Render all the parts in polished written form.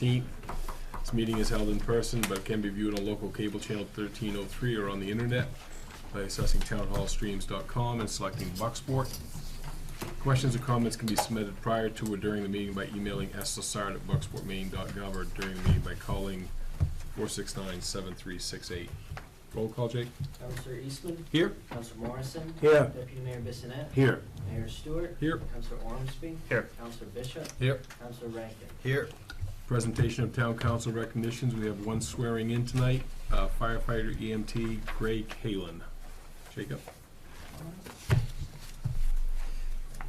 13th. This meeting is held in person, but can be viewed on local cable channel 1303 or on the internet by accessing townhallstreams.com and selecting Bucksport. Questions or comments can be submitted prior to or during the meeting by emailing slassard@bucksportmaine.gov or during the meeting by calling 469-7368. Roll call, Jake. Councillor Eastman? Here. Councillor Morrison? Here. Deputy Mayor Bissonnette? Here. Mayor Stewart? Here. Councillor Ormsby? Here. Councillor Bishop? Here. Councillor Rankin? Here. Presentation of town council recognitions. We have one swearing in tonight, firefighter EMT Craig Halen. Jacob.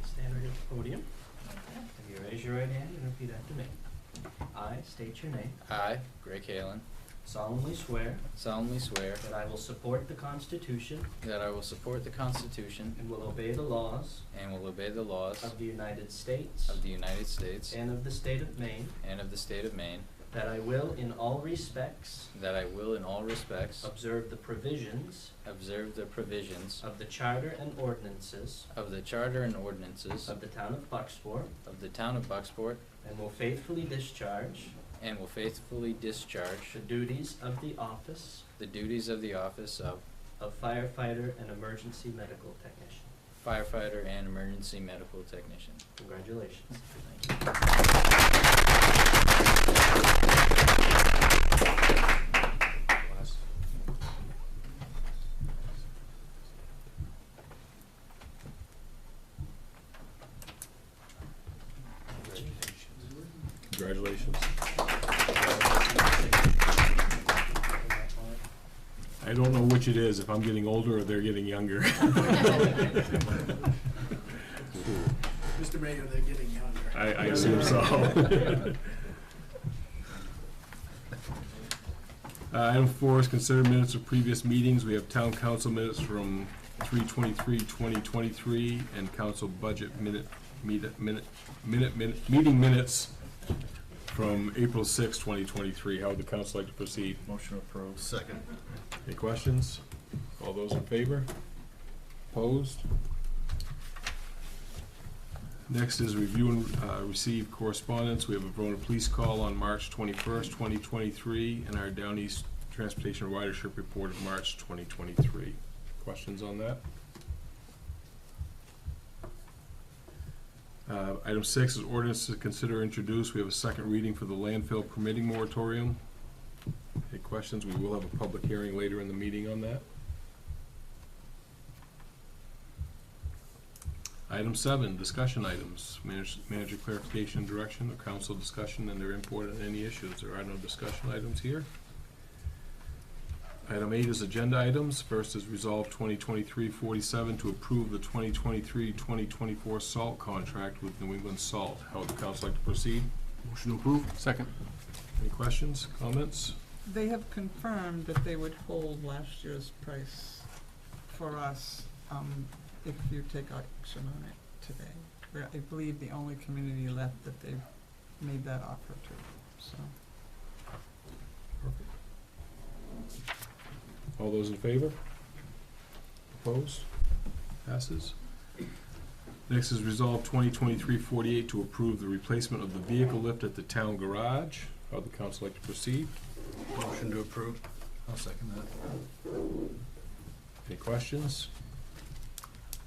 Stand right at the podium. If you raise your right hand and repeat after me. I state your name. I, Greg Halen, Solemnly swear solemnly swear that I will support the Constitution that I will support the Constitution and will obey the laws and will obey the laws of the United States of the United States and of the state of Maine, and of the state of Maine, that I will in all respects that I will in all respects observe the provisions observe the provisions of the Charter and ordinances of the Charter and ordinances of the town of Bucksport, of the town of Bucksport, and will faithfully discharge and will faithfully discharge the duties of the office the duties of the office of of firefighter and emergency medical technician. firefighter and emergency medical technician. Congratulations. Congratulations. I don't know which it is, if I'm getting older or they're getting younger. Mr. Mayor, they're getting younger. I assume so. Item 4 is consider minutes of previous meetings. We have town council minutes from 3/23/2023 and council budget meeting minutes from April 6, 2023. How would the council like to proceed? Motion approved. Second. Any questions? All those in favor? Opposed? Next is review and receive correspondence. We have a Verona police call on March 21st, 2023, and our Down East Transportation Ridership Report of March 2023. Questions on that? Item 6 is ordinance to consider introduce. We have a second reading for the landfill permitting moratorium. Any questions? We will have a public hearing later in the meeting on that. Item 7, discussion items. Manager clarification and direction, or council discussion and their input on any issues. There are no discussion items here. Item 8 is agenda items. First is resolve 2023-47 to approve the 2023-2024 salt contract with New England Salt. How would the council like to proceed? Motion approved. Second. Any questions, comments? They have confirmed that they would hold last year's price for us, if you take action on it today. We're, I believe, the only community left that they've made that offer to, so. All those in favor? Opposed? Passes. Next is resolve 2023-48 to approve the replacement of the vehicle lift at the town garage. How would the council like to proceed? Motion to approve. I'll second that. Any questions?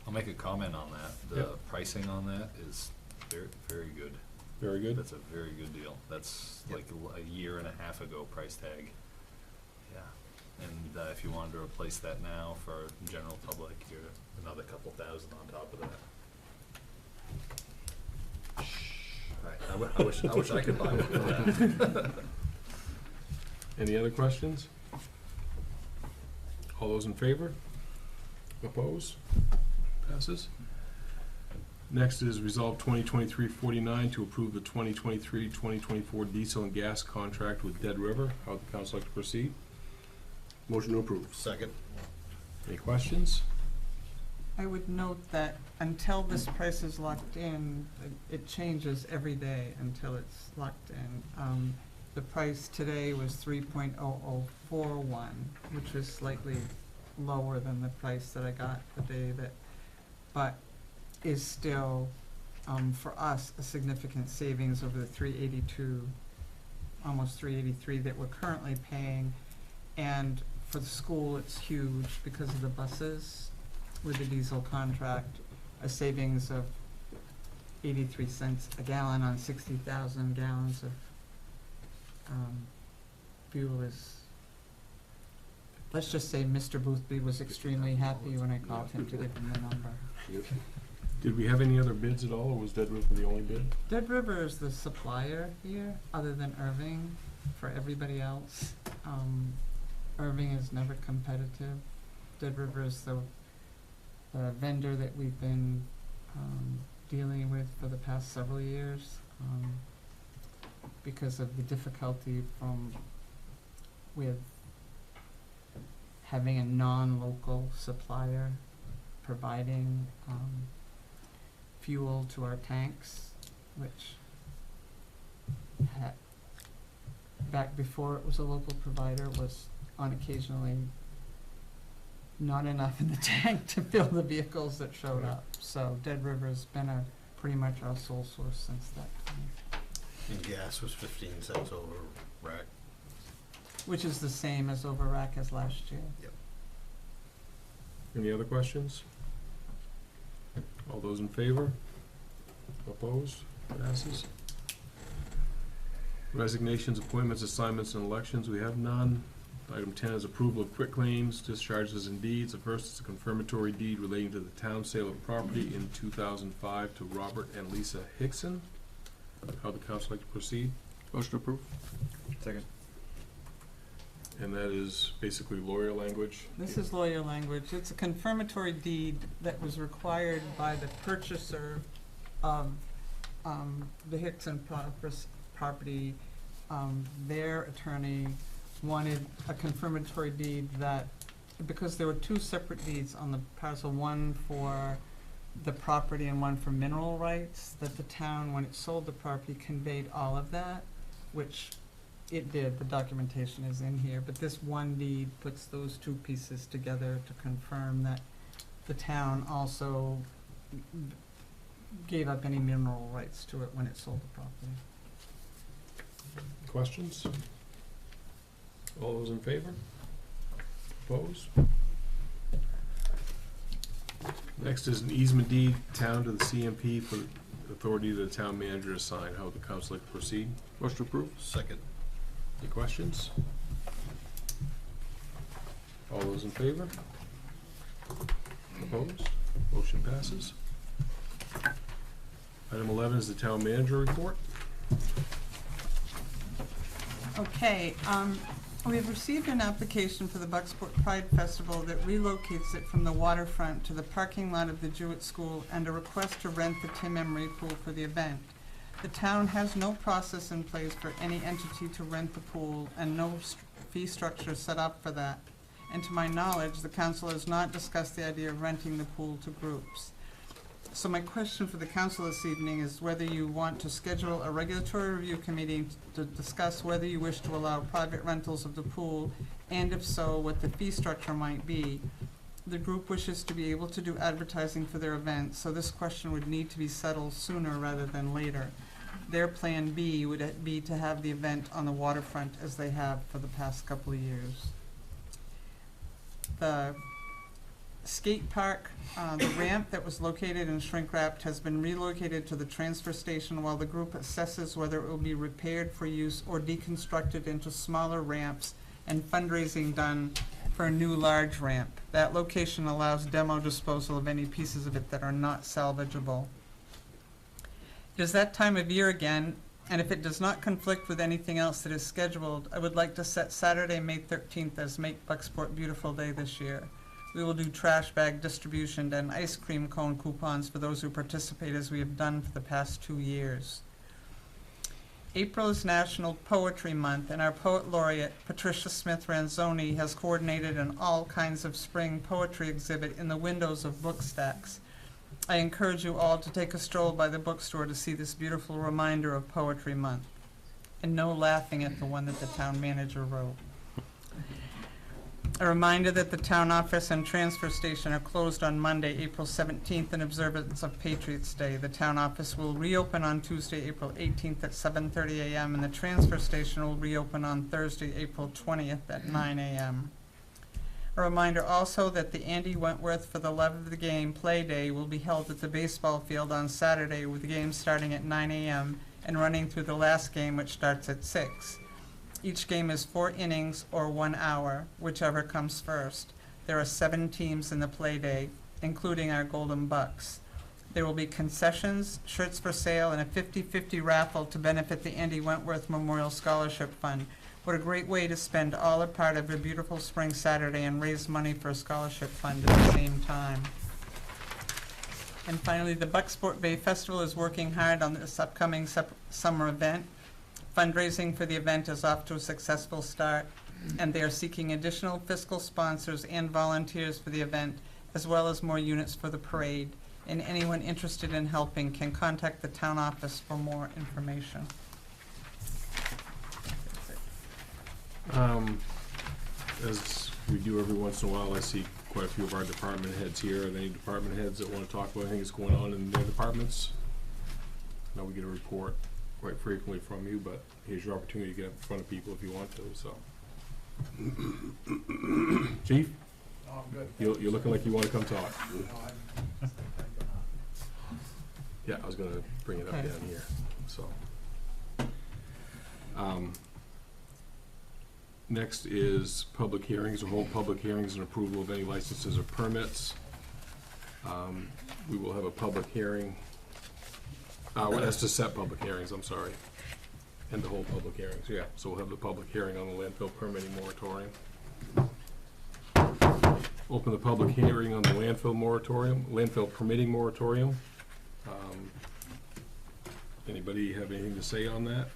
I'll make a comment on that. The Yep. pricing on that is very, very good. Very good. That's a very good deal. That's Yep. like a year and a half ago price tag. Yeah. And if you wanted to replace that now for general public, you're another couple thousand on top of that. I wish I could buy one for that. Any other questions? All those in favor? Opposed? Passes. Next is resolve 2023-49 to approve the 2023-2024 diesel and gas contract with Dead River. How would the council like to proceed? Motion to approve. Second. Any questions? I would note that until this price is locked in, it changes every day until it's locked in. The price today was 3.0041, which was slightly lower than the price that I got the day that, but is still, for us, a significant savings over the 382 almost 383 that we're currently paying. And for the school, it's huge because of the buses with the diesel contract, a savings of 83 cents a gallon on 60,000 gallons of fuel is, let's just say Mr. Boothby was extremely happy when I called him to give him the number. Did we have any other bids at all, or was Dead River the only bid? Dead River is the supplier here, other than Irving, for everybody else. Irving is never competitive. Dead River is the vendor that we've been dealing with for the past several years, because of the difficulty with having a non-local supplier providing fuel to our tanks, which back before it was a local provider was on occasionally not enough in the tank to fill the vehicles that showed up. So Dead River's been pretty much our sole source since that time. And gas was 15 cents over rack. Which is the same as over rack as last year. Any other questions? All those in favor? Opposed? Passes. Resignations, appointments, assignments, and elections, we have none. Item 10 is approval of quitclaims, discharges, and deeds. The first is a confirmatory deed relating to the town sale of property in 2005 to Robert and Lisa Hickson. How the council like to proceed? Motion approved. Second. And that is basically lawyer language. This is lawyer language. It's a confirmatory deed that was required by the purchaser of the Hickson property. Their attorney wanted a confirmatory deed that, because there were two separate deeds on the parcel, one for the property and one for mineral rights, that the town, when it sold the property, conveyed all of that, which it did. The documentation is in here, but this one deed puts those two pieces together to confirm that the town also gave up any mineral rights to it when it sold the property. Questions? All those in favor? Opposed? Next is an easement deed, town to the CMP for authority to the town manager to sign. How would the council like to proceed? Motion approved. Second. Any questions? All those in favor? Opposed? Motion passes. Item 11 is the town manager report. Okay, we have received an application for the Bucksport Pride Festival that relocates it from the waterfront to the parking lot of the Jewett School, and a request to rent the Tim Emery Pool for the event. The town has no process in place for any entity to rent the pool, and no fee structure set up for that. And to my knowledge, the council has not discussed the idea of renting the pool to groups. So my question for the council this evening is whether you want to schedule a regulatory review committee to discuss whether you wish to allow private rentals of the pool, and if so, what the fee structure might be. The group wishes to be able to do advertising for their event, so this question would need to be settled sooner rather than later. Their plan B would be to have the event on the waterfront as they have for the past couple of years. The skate park, the ramp that was located and shrink-wrapped has been relocated to the transfer station while the group assesses whether it will be repaired for use or deconstructed into smaller ramps, and fundraising done for a new large ramp. That location allows demo disposal of any pieces of it that are not salvageable. It is that time of year again, and if it does not conflict with anything else that is scheduled, I would like to set Saturday, May 13th as Make Bucksport Beautiful Day this year. We will do trash bag distribution and ice cream cone coupons for those who participate, as we have done for the past 2 years. April is National Poetry Month, and our poet laureate, Patricia Smith Ranzoni, has coordinated an all kinds of spring poetry exhibit in the windows of book stacks. I encourage you all to take a stroll by the bookstore to see this beautiful reminder of Poetry Month. And no laughing at the one that the town manager wrote. A reminder that the town office and transfer station are closed on Monday, April 17th in observance of Patriots' Day. The town office will reopen on Tuesday, April 18th at 7:30 a.m. and the transfer station will reopen on Thursday, April 20th at 9 a.m. A reminder also that the Andy Wentworth for the Love of the Game Play Day will be held at the baseball field on Saturday, with the game starting at 9 a.m. and running through the last game, which starts at 6. Each game is 4 innings or 1 hour, whichever comes first. There are 7 teams in the play day, including our Golden Bucks. There will be concessions, shirts for sale, and a 50-50 raffle to benefit the Andy Wentworth Memorial Scholarship Fund. What a great way to spend all or part of a beautiful spring Saturday and raise money for a scholarship fund at the same time. And finally, the Bucksport Bay Festival is working hard on this upcoming summer event. Fundraising for the event is off to a successful start, and they are seeking additional fiscal sponsors and volunteers for the event, as well as more units for the parade. And anyone interested in helping can contact the town office for more information. As we do every once in a while, I see quite a few of our department heads here. Are there any department heads that want to talk about anything that's going on in their departments? Now we get a report quite frequently from you, but here's your opportunity to get up in front of people if you want to, so. Chief, Oh, I'm good. you're looking like you want to come talk. No, I'm- Yeah, I was gonna bring it up Okay. down here, so. Next is public hearings, or hold public hearings and approval of any licenses or permits. We will have a public hearing, that's to set public hearings, I'm sorry, and to hold public hearings, yeah. So we'll have the public hearing on the landfill permitting moratorium. Open the public hearing on the landfill permitting moratorium. Anybody have anything to say on that?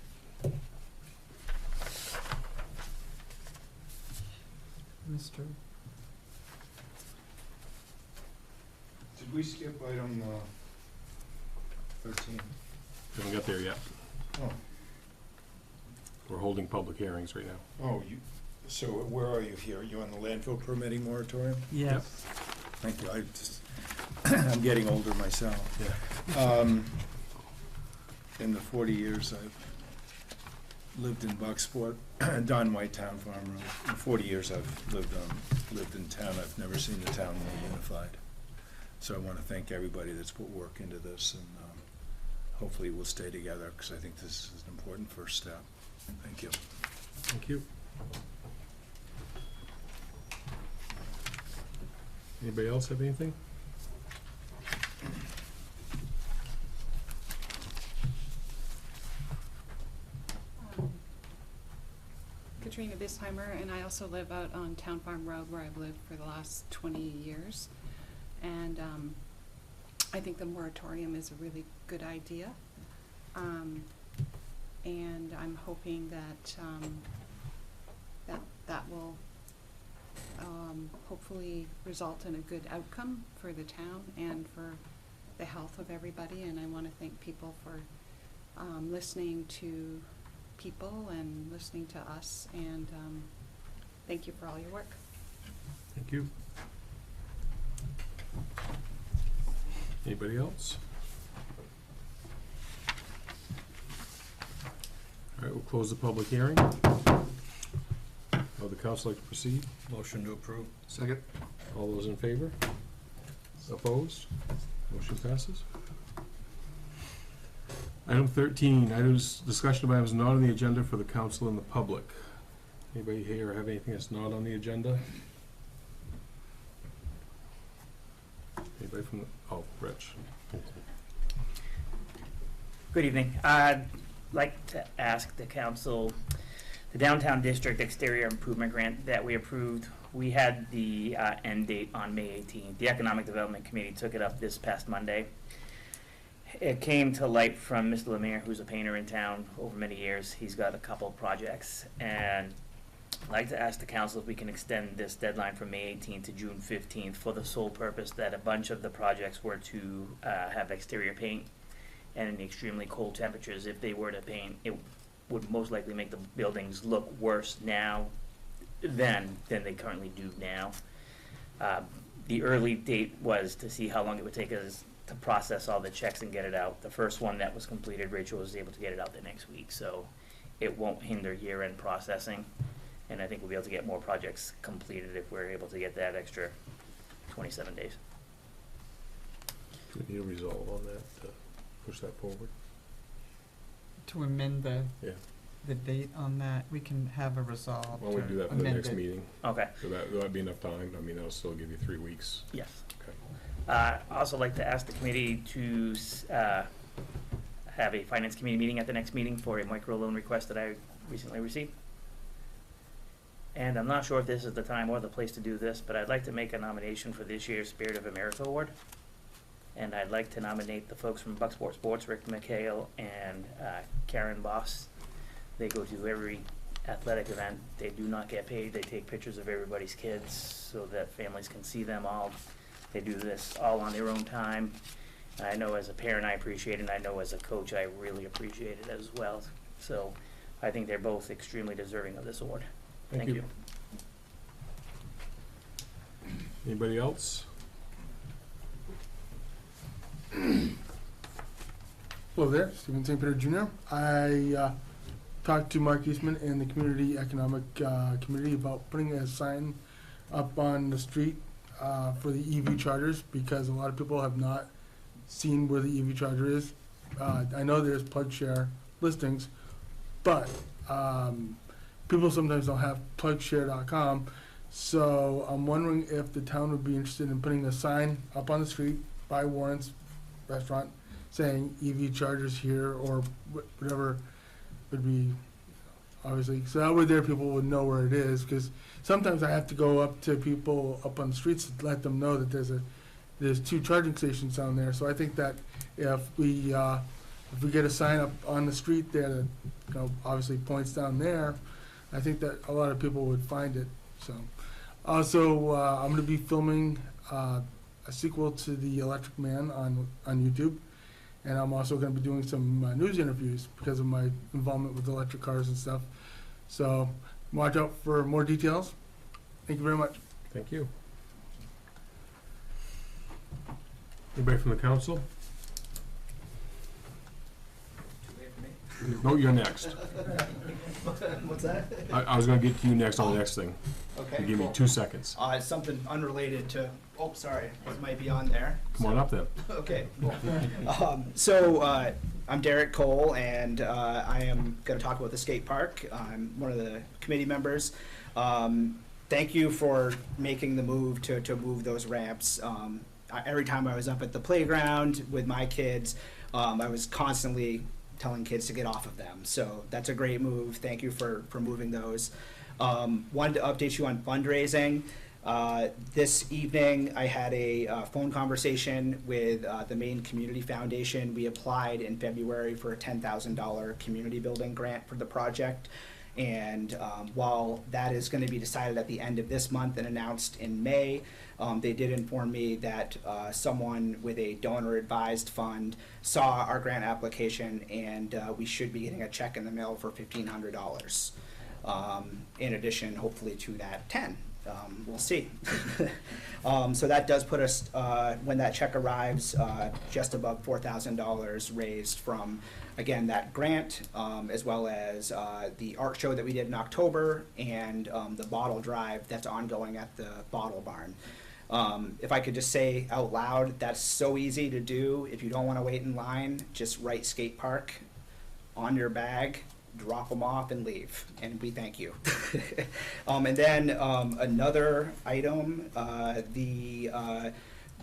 Mr. Did we skip item 13? Haven't got there yet. Oh, We're holding public hearings right now. oh, so where are you here? You on the landfill permitting moratorium? Yes. Thank you, I'm getting older myself. Yeah. In the 40 years I've lived in Bucksport, Don White Town Farm Road. In 40 years I've lived in town, I've never seen the town more unified. So I want to thank everybody that's put work into this, and hopefully we'll stay together, because I think this is an important first step. Thank you. Thank you. Anybody else have anything? Katrina Bisheimer, and I also live out on Town Farm Road, where I've lived for the last 20 years. And I think the moratorium is a really good idea. And I'm hoping that that will hopefully result in a good outcome for the town and for the health of everybody. And I want to thank people for listening to people and listening to us, and thank you for all your work. Thank you. Anybody else? All right, we'll close the public hearing. Would the council like to proceed? Motion to approve. Second. All those in favor? Opposed? Motion passes. Item 13, discussion of items not on the agenda for the council and the public. Anybody here have anything that's not on the agenda? Anybody from the, Rich. Good evening. I'd like to ask the council, the downtown district exterior improvement grant that we approved, we had the end date on May 18th. The Economic Development Committee took it up this past Monday. It came to light from Mr. Lemire, who's a painter in town over many years. He's got a couple of projects, and I'd like to ask the council if we can extend this deadline from May 18th to June 15th for the sole purpose that a bunch of the projects were to have exterior paint, and in the extremely cold temperatures, if they were to paint, it would most likely make the buildings look worse now then than they currently do now. The early date was to see how long it would take us to process all the checks and get it out. The first one that was completed, Rachel was able to get it out the next week, so it won't hinder year-end processing. And I think we'll be able to get more projects completed if we're able to get that extra 27 days. Do we need a resolve on that, to push that forward? To amend Yeah. the date on that, we can have a resolve Why don't we to do that for the amend next it. meeting? Okay, So that'd be enough time. I mean, that'll still give you 3 weeks. yes. Okay. I also like to ask the committee to have a finance committee meeting at the next meeting for a microloan request that I recently received. And I'm not sure if this is the time or the place to do this, but I'd like to make a nomination for this year's Spirit of America Award. And I'd like to nominate the folks from Bucksport Sports, Rick McHale and Karen Boss. They go to every athletic event. They do not get paid. They take pictures of everybody's kids so that families can see them all. They do this all on their own time. And I know as a parent I appreciate it, and I know as a coach I really appreciate it as well. So I think they're both extremely deserving of this award. Thank you. Anybody else? Hello there, Stephen St. Peter Jr. I talked to Mark Eastman and the Community Economic Committee about putting a sign up on the street for the EV chargers, because a lot of people have not seen where the EV charger is. I know there's PlugShare listings, but people sometimes don't have plugshare.com. So I'm wondering if the town would be interested in putting a sign up on the street by Warren's restaurant saying EV chargers here, or whatever would be, obviously. So that way there people would know where it is, because sometimes I have to go up to people up on the streets to let them know that there's 2 charging stations down there. So I think that if we get a sign up on the street there that, you know, obviously points down there, I think that a lot of people would find it. So also I'm going to be filming a sequel to The Electric Man on YouTube, and I'm also going to be doing some news interviews because of my involvement with electric cars and stuff. So watch out for more details. Thank you very much. Thank you. Anybody from the council? No, you're next. What's that? I was gonna get to you next on the next thing. Okay, You give me cool. 2 seconds. It's something unrelated to, oh, sorry, it might be on there. Come on up then. Okay, cool. I'm Derek Cole, and I am going to talk about the skate park. I'm one of the committee members. Thank you for making the move to move those ramps. Every time I was up at the playground with my kids, I was constantly telling kids to get off of them. So that's a great move. Thank you for moving those. Wanted to update you on fundraising. This evening, I had a phone conversation with the Maine Community Foundation. We applied in February for a $10,000 community building grant for the project. And while that is going to be decided at the end of this month and announced in May, they did inform me that someone with a donor-advised fund saw our grant application, and we should be getting a check in the mail for $1,500. In addition, hopefully, to that 10. We'll see. So that does put us, when that check arrives, just above $4,000 raised from, again, that grant, as well as the art show that we did in October, and the bottle drive that's ongoing at the Bottle Barn. If I could just say out loud, that's so easy to do. If you don't want to wait in line, just write skate park on your bag, drop them off and leave, and we thank you. And then another item, the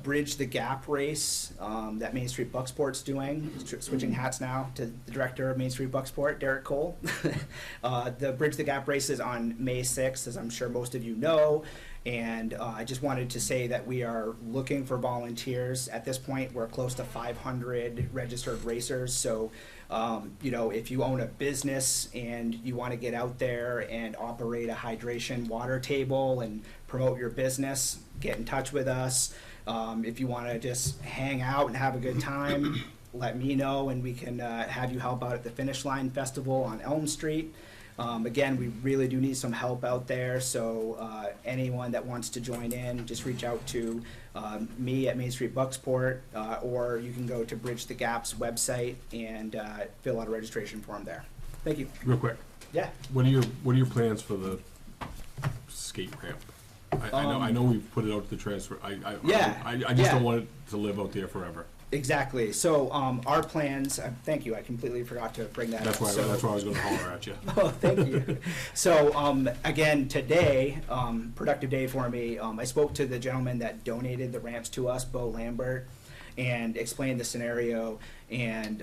Bridge the Gap race that Main Street Bucksport's doing. Switching hats now to the director of Main Street Bucksport, Derek Cole. The Bridge the Gap race is on May 6th, as I'm sure most of you know. And I just wanted to say that we are looking for volunteers. At this point, we're close to 500 registered racers. So, you know, if you own a business and you want to get out there and operate a hydration water table and promote your business, get in touch with us. If you want to just hang out and have a good time, let me know, and we can have you help out at the Finish Line Festival on Elm Street. Again, we really do need some help out there, so anyone that wants to join in, just reach out to me at Main Street Bucksport, or you can go to Bridge the Gap's website and fill out a registration form there. Thank you. Real quick, Yeah. what are your plans for the skate ramp? I know we've put it out to the transfer, I just Yeah. don't want it to live out there forever. Exactly. So our plans. Thank you. I completely forgot to bring that That's up. why, So, that's why I was gonna holler at you. oh, thank you. So again, today, productive day for me. I spoke to the gentleman that donated the ramps to us, Bo Lambert, and explained the scenario. And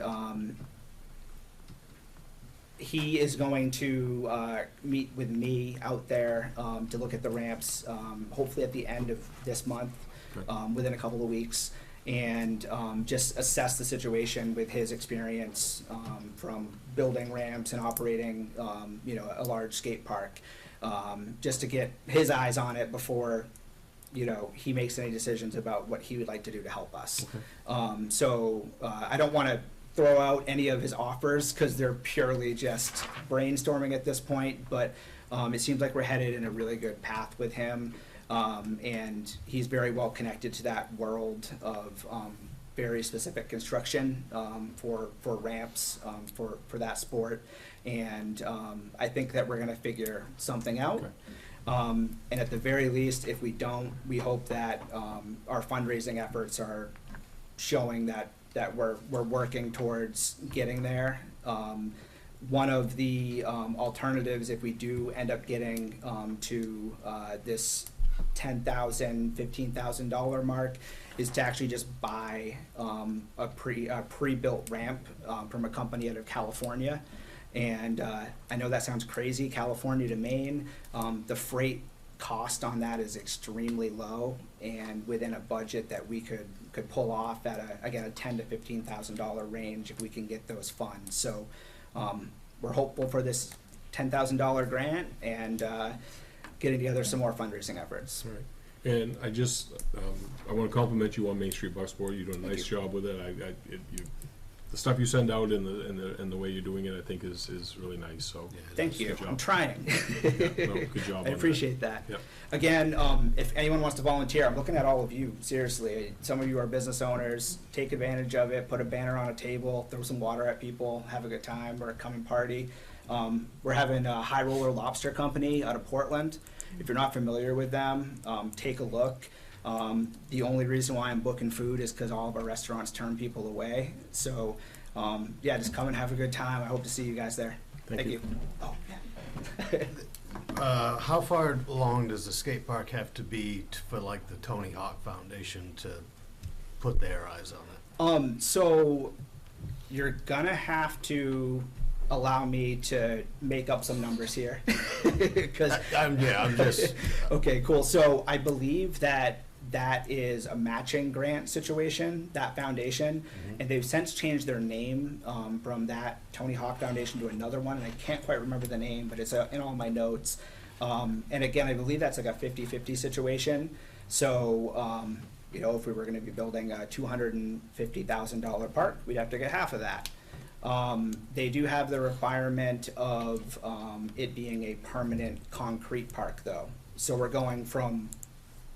he is going to meet with me out there to look at the ramps, hopefully at the end of this month, Okay. within a couple of weeks, and just assess the situation with his experience from building ramps and operating, a large skate park, just to get his eyes on it before, he makes any decisions about what he would like to do to help us. Okay. So I don't want to throw out any of his offers because they're purely just brainstorming at this point, but it seems like we're headed in a really good path with him. And he's very well connected to that world of very specific construction for ramps for that sport. And I think that we're going to figure something out. Okay. And at the very least, if we don't, we hope that our fundraising efforts are showing that we're working towards getting there. One of the alternatives, if we do end up getting to this $10,000, $15,000 mark, is to actually just buy a pre-built ramp from a company out of California. And I know that sounds crazy, California to Maine. The freight cost on that is extremely low, and within a budget that we could pull off at a $10,000 to $15,000 range if we can get those funds. So we're hopeful for this $10,000 grant and getting together some more fundraising efforts. All right. And I just, I want to compliment you on Main Street Bucksport. You're doing a nice job with it. The stuff you send out and the way you're doing it, I think is really nice, so. Yeah, Thank you. Good job. I'm trying. Yeah, no, good job on I that. appreciate that. Yep. Again, if anyone wants to volunteer, I'm looking at all of you, seriously. Some of you are business owners, take advantage of it, put a banner on a table, throw some water at people, have a good time, or come and party. We're having a High Roller Lobster Company out of Portland. If you're not familiar with them, take a look. The only reason why I'm booking food is because all of our restaurants turn people away. So, just come and have a good time. I hope to see you guys there. Thank you. Oh, yeah. How far along does the skate park have to be for like the Tony Hawk Foundation to put their eyes on it? So you're gonna have to allow me to make up some numbers here. I'm just. Okay, cool. So I believe that is a matching grant situation, that foundation, and they've since changed their name from that Tony Hawk Foundation to another one, and I can't quite remember the name, but it's in all my notes. And again, I believe that's like a 50-50 situation. So, if we were gonna be building a $250,000 park, we'd have to get half of that. They do have the requirement of it being a permanent concrete park, though. So we're going from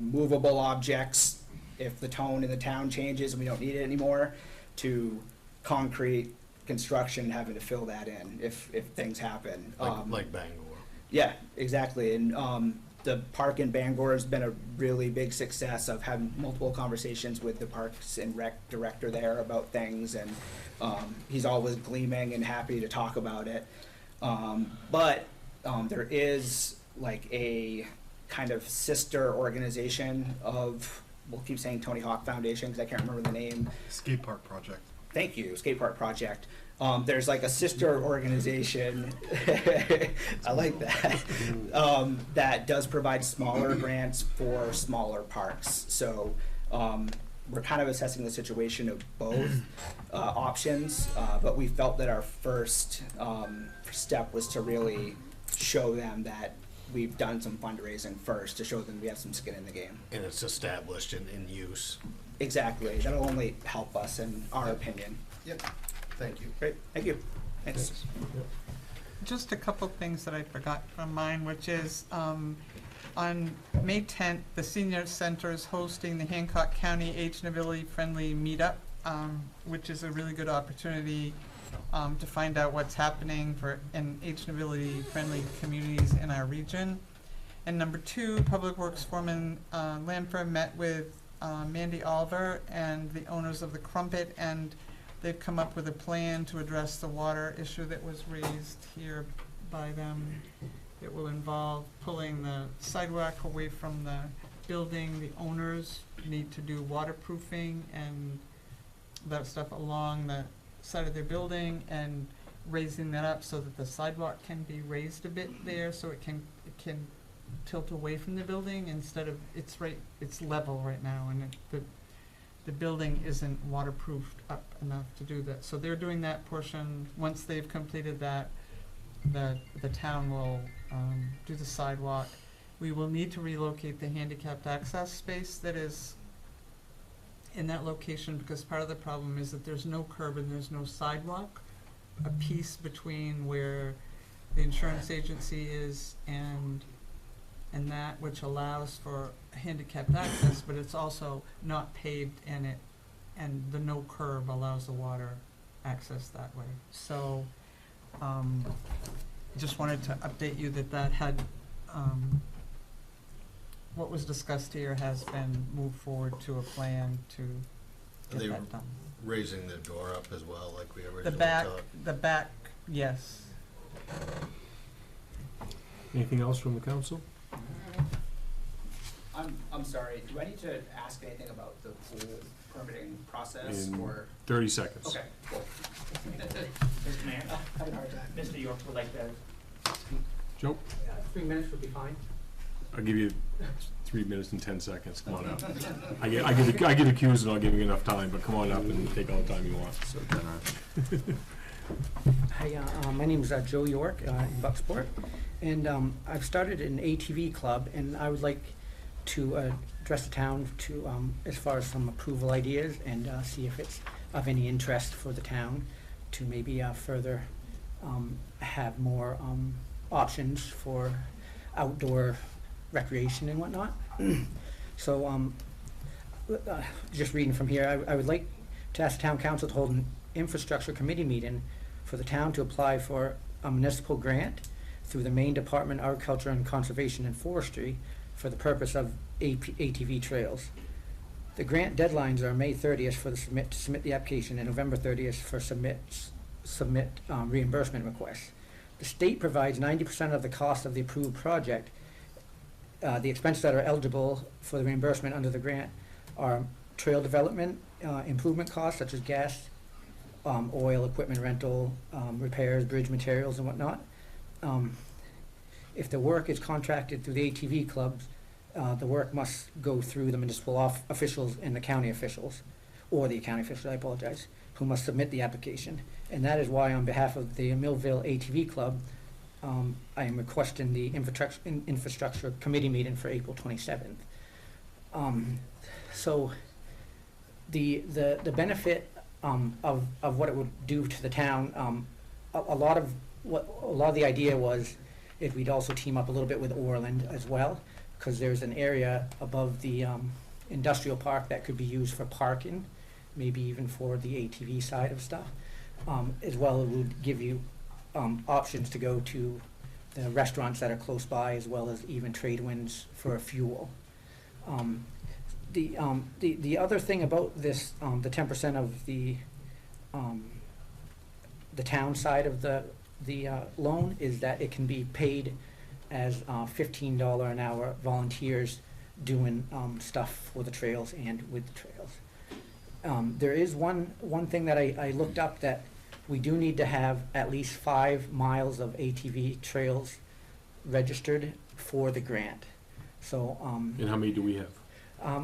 movable objects, if the tone in the town changes and we don't need it anymore, to concrete construction, having to fill that in if things happen. Like Bangor. Yeah, exactly. And the park in Bangor has been a really big success. I've had multiple conversations with the Parks and Rec director there about things, and he's always gleaming and happy to talk about it. But there is like a kind of sister organization of, we'll keep saying Tony Hawk Foundation because I can't remember the name. Skate Park Project. Thank you, Skate Park Project. There's like a sister organization, I like that, that does provide smaller grants for smaller parks. So we're kind of assessing the situation of both options, but we felt that our first step was to really show them that we've done some fundraising first, to show them we have some skin in the game. And it's established in use. Exactly. That'll only help us in our opinion. Yep. Thank you. Great. Thank you. Thanks. just a couple things that I forgot from mine, which is, on May 10th, the Senior Center is hosting the Hancock County Age and Ability Friendly Meetup, which is a really good opportunity to find out what's happening in age and ability friendly communities in our region. And number 2, Public Works Foreman Lamper met with Mandy Oliver and the owners of the Crumpet, and they've come up with a plan to address the water issue that was raised here by them. It will involve pulling the sidewalk away from the building. The owners need to do waterproofing and that stuff along the side of their building, and raising that up so that the sidewalk can be raised a bit there, so it can tilt away from the building instead of, it's level right now, and the building isn't waterproofed up enough to do that. So they're doing that portion. Once they've completed that, the town will do the sidewalk. We will need to relocate the handicapped access space that is in that location, because part of the problem is that there's no curb and there's no sidewalk. A piece between where the insurance agency is and that, which allows for handicapped access, but it's also not paved, and the no curb allows the water access that way. So, just wanted to update you that had, what was discussed here has been moved forward to a plan to Are get they that done. raising the door up as well, like we originally The back, yes. Anything else from the council? I'm sorry, do I need to ask anything about the whole permitting process, In or? 30 seconds. Okay, cool. Mr. Mayor, Having a hard time. Mr. York would like to. Joe, 3 minutes would be fine. I'll give you 3 minutes and 10 seconds. Come on up. I get accused and I'll give you enough time, but come on up and take all the time you want. So generous. Hi, my name is Joe York in Bucksport, and I've started an ATV club, and I would like to address the town to, as far as some approval ideas, and see if it's of any interest for the town to maybe further have more options for outdoor recreation and whatnot. So, just reading from here, I would like to ask the town council to hold an infrastructure committee meeting for the town to apply for a municipal grant through the Maine Department of Agriculture and Conservation and Forestry for the purpose of ATV trails. The grant deadlines are May 30th for the submit the application, and November 30th for submit reimbursement requests. The state provides 90% of the cost of the approved project. The expenses that are eligible for the reimbursement under the grant are trail development, improvement costs such as gas, oil, equipment rental, repairs, bridge materials and whatnot. If the work is contracted through the ATV clubs, the work must go through the municipal officials and the county officials, or the county officials, I apologize, who must submit the application. And that is why, on behalf of the Millville ATV Club, I am requesting the infrastructure committee meeting for April 27th. So the benefit of what it would do to the town, a lot of the idea was if we'd also team up a little bit with Orland as well, because there's an area above the industrial park that could be used for parking, maybe even for the ATV side of stuff. As well, it would give you options to go to the restaurants that are close by, as well as even trade winds for fuel. The other thing about this, the 10% of the town side of the loan is that it can be paid as $15 an hour volunteers doing stuff for the trails and with the trails. There is one thing that I looked up, that we do need to have at least 5 miles of ATV trails registered for the grant. So. And how many do we have?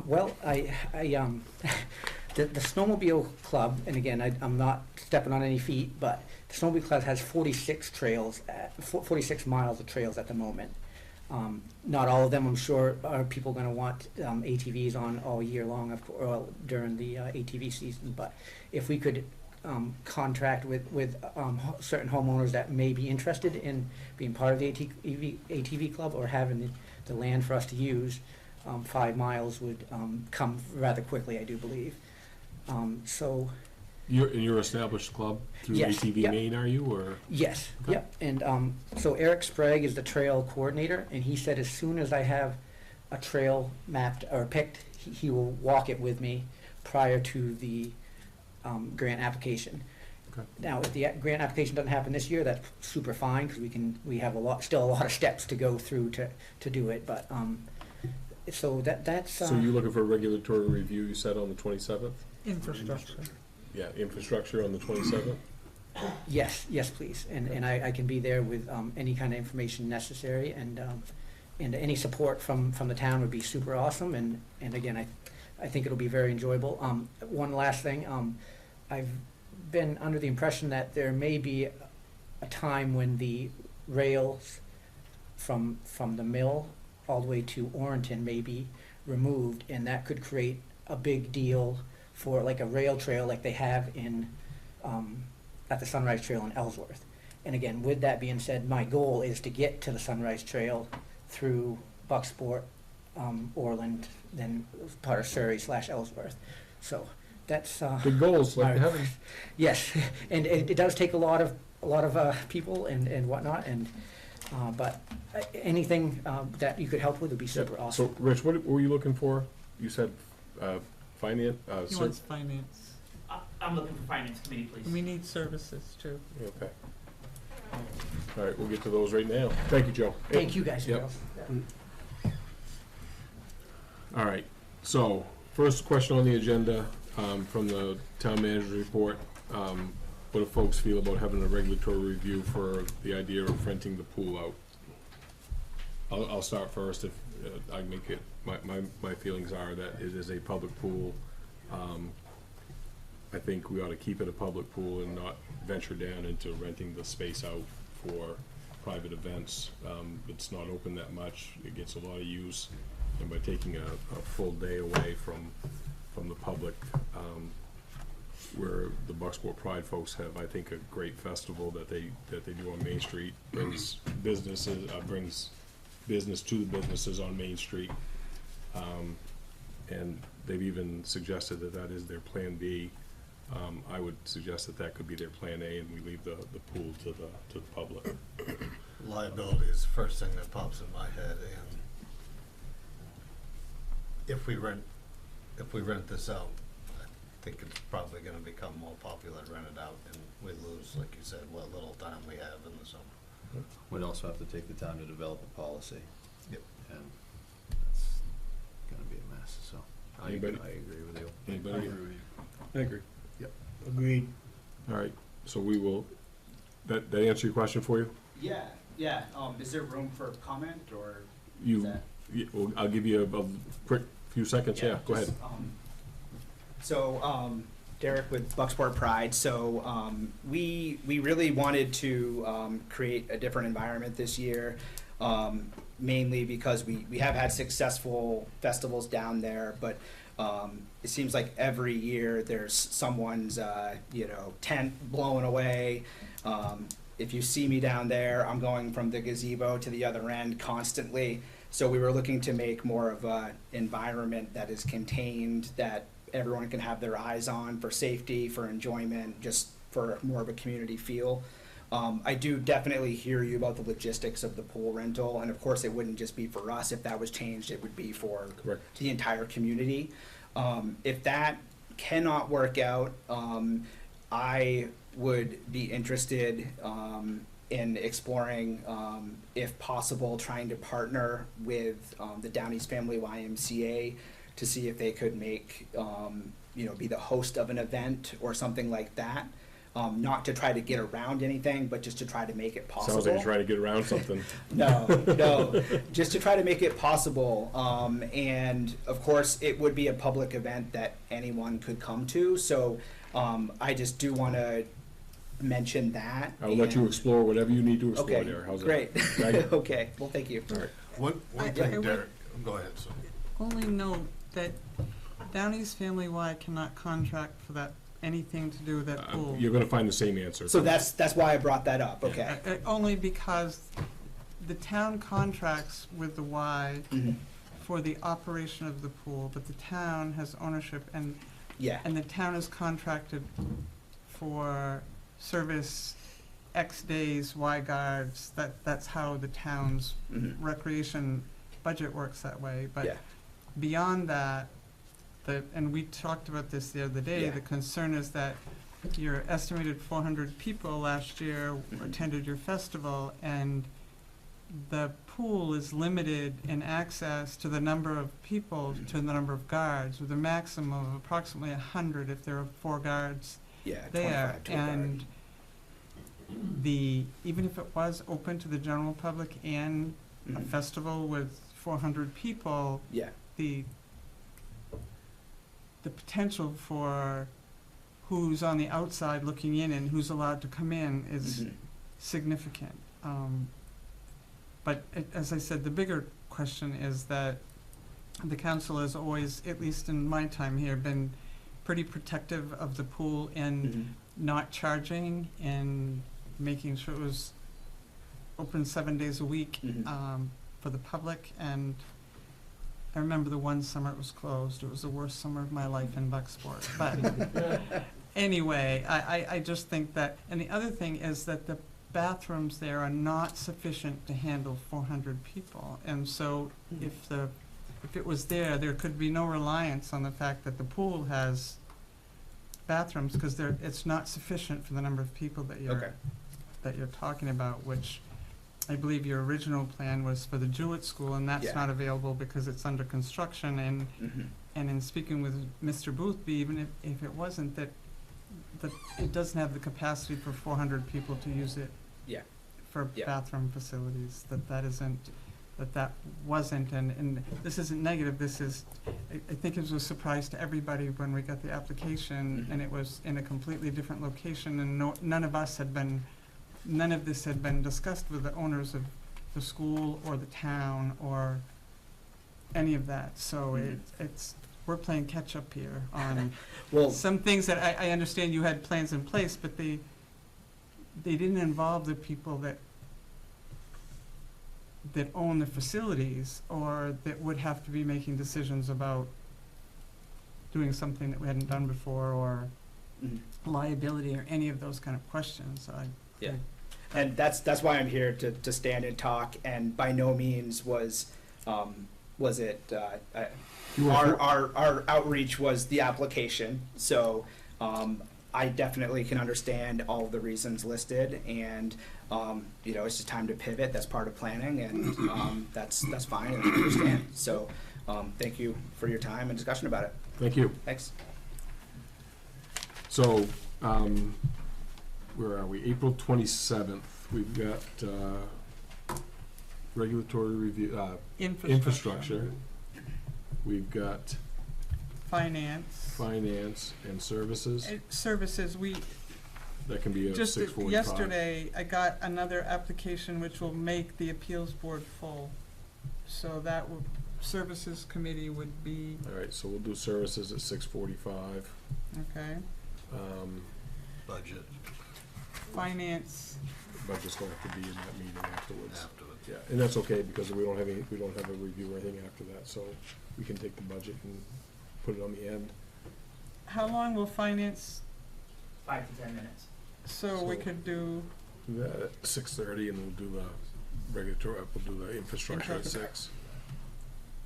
Well, the snowmobile club, and again, I'm not stepping on any feet, but the snowmobile club has 46 trails, 46 miles of trails at the moment. Not all of them, I'm sure, are people going to want ATVs on all year long, during the ATV season. But if we could contract with certain homeowners that may be interested in being part of the ATV club or having the land for us to use. 5 miles would come rather quickly, I do believe. So, You're established club through Yes, ATV yep. Maine, are you, or? yes, Okay. yep. And so Eric Sprague is the trail coordinator, and he said as soon as I have a trail mapped or picked, he will walk it with me prior to the grant application. Okay. Now, if the grant application doesn't happen this year, that's super fine, because we have still a lot of steps to go through to do it, but, so that's. So you're looking for a regulatory review, you said, on the 27th? Infrastructure. Yeah, infrastructure on the 27th? Yes, please, and I can be there with any kind of information necessary, and any support from the town would be super awesome, and again, I think it'll be very enjoyable. One last thing, I've been under the impression that there may be a time when the rails from the mill all the way to Orrington may be removed, and that could create a big deal for like a rail trail like they have in at the Sunrise Trail in Ellsworth. And again, with that being said, my goal is to get to the Sunrise Trail through Bucksport, Orland, then part of Surrey / Ellsworth. So that's Big goals, like my- heaven. yes, and it does take a lot of people and whatnot, and but anything that you could help with would be super awesome. So, Rich, what were you looking for? You said finance? He wants finance. I'm looking for finance committee, please. We need services too. Okay. All right, we'll get to those right now. Thank you, Joe. Thank you, guys. Yep. and girls. All right, so, first question on the agenda, from the town manager's report. What do folks feel about having a regulatory review for the idea of renting the pool out? I'll start first. If I make it, my feelings are that it is a public pool. I think we ought to keep it a public pool and not venture down into renting the space out for private events. It's not open that much, it gets a lot of use, and by taking a full day away from the public, where the Bucksport Pride folks have, I think, a great festival that they do on Main Street, brings business to the businesses on Main Street. And they've even suggested that is their plan B. I would suggest that could be their plan A, and we leave the pool to the public. Liability is the first thing that pops in my head, and if we rent this out, I think it's probably gonna become more popular rented out, and we lose, like you said, what little time we have in the summer. We'd also have to take the time to develop a policy. Yep. And that's gonna be a mess, so I agree Anybody? with you. Anybody? I agree. Yep. Agreed. All right, so we will, that answer your question for you? Yeah. Is there room for comment, or You, is that? well, I'll give you a quick few seconds, yeah, go ahead. So, Derek with Bucksport Pride. So, we really wanted to create a different environment this year, mainly because we have had successful festivals down there, but it seems like every year there's someone's tent blown away. If you see me down there, I'm going from the gazebo to the other end constantly. So we were looking to make more of an environment that is contained, that everyone can have their eyes on for safety, for enjoyment, just for more of a community feel. I do definitely hear you about the logistics of the pool rental, and of course it wouldn't just be for us. If that was changed, it would be for Correct. the entire community. If that cannot work out, I would be interested in exploring, if possible, trying to partner with the Down East Family YMCA to see if they could make, be the host of an event or something like that. Not to try to get around anything, but just to try to make it possible. Sounds like you're trying to get around something. No, just to try to make it possible. And of course, it would be a public event that anyone could come to. So I just do want to mention that. I'll let you and- explore whatever you need to explore Okay, there, how's that? great. Okay? Okay, well, thank you. All right. One I thing, would- Derek, go ahead, Sonny. Only note that Down East Family Y cannot contract for that anything to do with that pool. You're gonna find the same answer. So that's why I brought that up, okay. Only because the town contracts with the Y Mhm. for the operation of the pool, but the town has ownership, and Yeah, the town is contracted for service X days, Y guards. That's how the town's mhm, recreation budget works that way. But yeah, beyond that, and we talked about this the other day, Yeah. the concern is that your estimated 400 people last year Mhm. attended your festival, and the pool is limited in access to the number of people, to the number of guards, with a maximum of approximately 100 if there are 4 guards yeah, there. 25 to a guard. And even if it was open to the general public and a Mhm. festival with 400 people, Yeah, the potential for who's on the outside looking in and who's allowed to come in is mhm, significant. But as I said, the bigger question is that the council has always, at least in my time here, been pretty protective of the pool and mhm, not charging and making sure it was open 7 days a week mhm. for the public. And I remember the one summer it was closed. It was the worst summer of my life in Bucksport. But anyway, I just think that, and the other thing is that the bathrooms there are not sufficient to handle 400 people. And so if it was there, there could be no reliance on the fact that the pool has bathrooms, because it's not sufficient for the number of people that Okay, you're talking about, which I believe your original plan was for the Jewett School, and that's Yeah. not available because it's under construction. mhm, And in speaking with Mr. Boothby, even if it wasn't, that it doesn't have the capacity for 400 people to use it Yeah. for Yeah. bathroom facilities, that wasn't, and this isn't negative, this is, I think it was a surprise to everybody when we got the application, Mhm. and it was in a completely different location, and none of this had been discussed with the owners of the school or the town or any of that. So Mhm. we're playing catch-up here on well, some things that I understand you had plans in place, but they didn't involve the people that own the facilities, or that would have to be making decisions about doing something that we hadn't done before, or mhm. liability, or any of those kind of questions. Yeah. And that's why I'm here to stand and talk, and by no means was it, You were our outreach was the application, so, I definitely can understand all of the reasons listed, and, it's just time to pivot, that's part of planning, and, that's fine, and I understand, so, thank you for your time and discussion about it, Thank you. thanks. So, where are we? April 27th, we've got regulatory review, infrastructure. We've got finance and services. Services, That can be a just 6:45. yesterday, I got another application which will make the appeals board full. So that would, services committee would be, All right, so we'll do services at 6:45. okay, Budget finance, Budget's going to have to be in that meeting afterwards. afterwards. Yeah, and that's okay, because we don't have a review or anything after that, so we can take the budget and put it on the end. how long will finance, 5 to 10 minutes. so we So- could do, Do that at 6:30, and we'll do the we'll do the infrastructure at 6.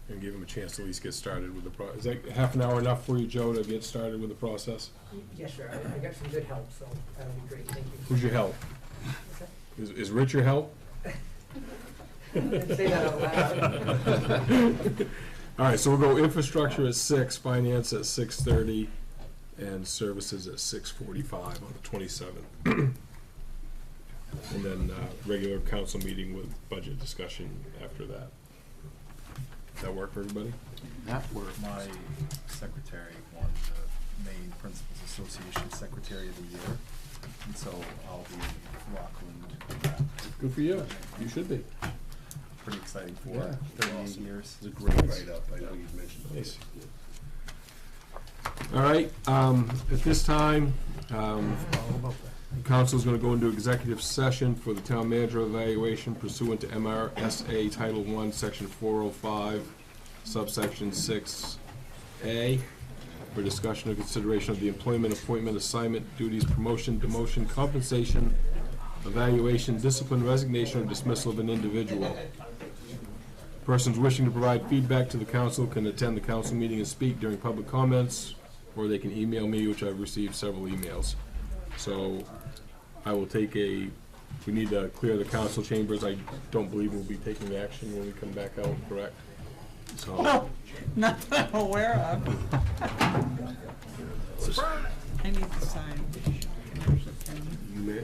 And give them a chance to at least get started with the is that half an hour enough for you, Joe, to get started with the process? Yes, sir, I got some good help, so that'll be great, thank you. Who's your help? Is Rich your help? Didn't say that out loud. All right, so we'll go infrastructure at 6, finance at 6:30, and services at 6:45 on the 27th. And then regular council meeting with budget discussion after that. Does that work for everybody? That works. My secretary won the Maine Principals Association Secretary of the Year, and so I'll be in Rockland for that. Good for you. You should be. Pretty exciting for Yeah. 38 years. It's a great write-up, I know you've mentioned Nice. All right, at this time, council's gonna go into executive session for the town manager evaluation pursuant to MRSA Title I, Section 405, subsection 6A, for discussion or consideration of the employment, appointment, assignment, duties, promotion, demotion, compensation, evaluation, discipline, resignation, or dismissal of an individual. Persons wishing to provide feedback to the council can attend the council meeting and speak during public comments, or they can email me, which I've received several emails. So I will take we need to clear the council chambers. I don't believe we'll be taking action when we come back out, correct? So, Oh, not that I'm aware of. I need to sign. you may.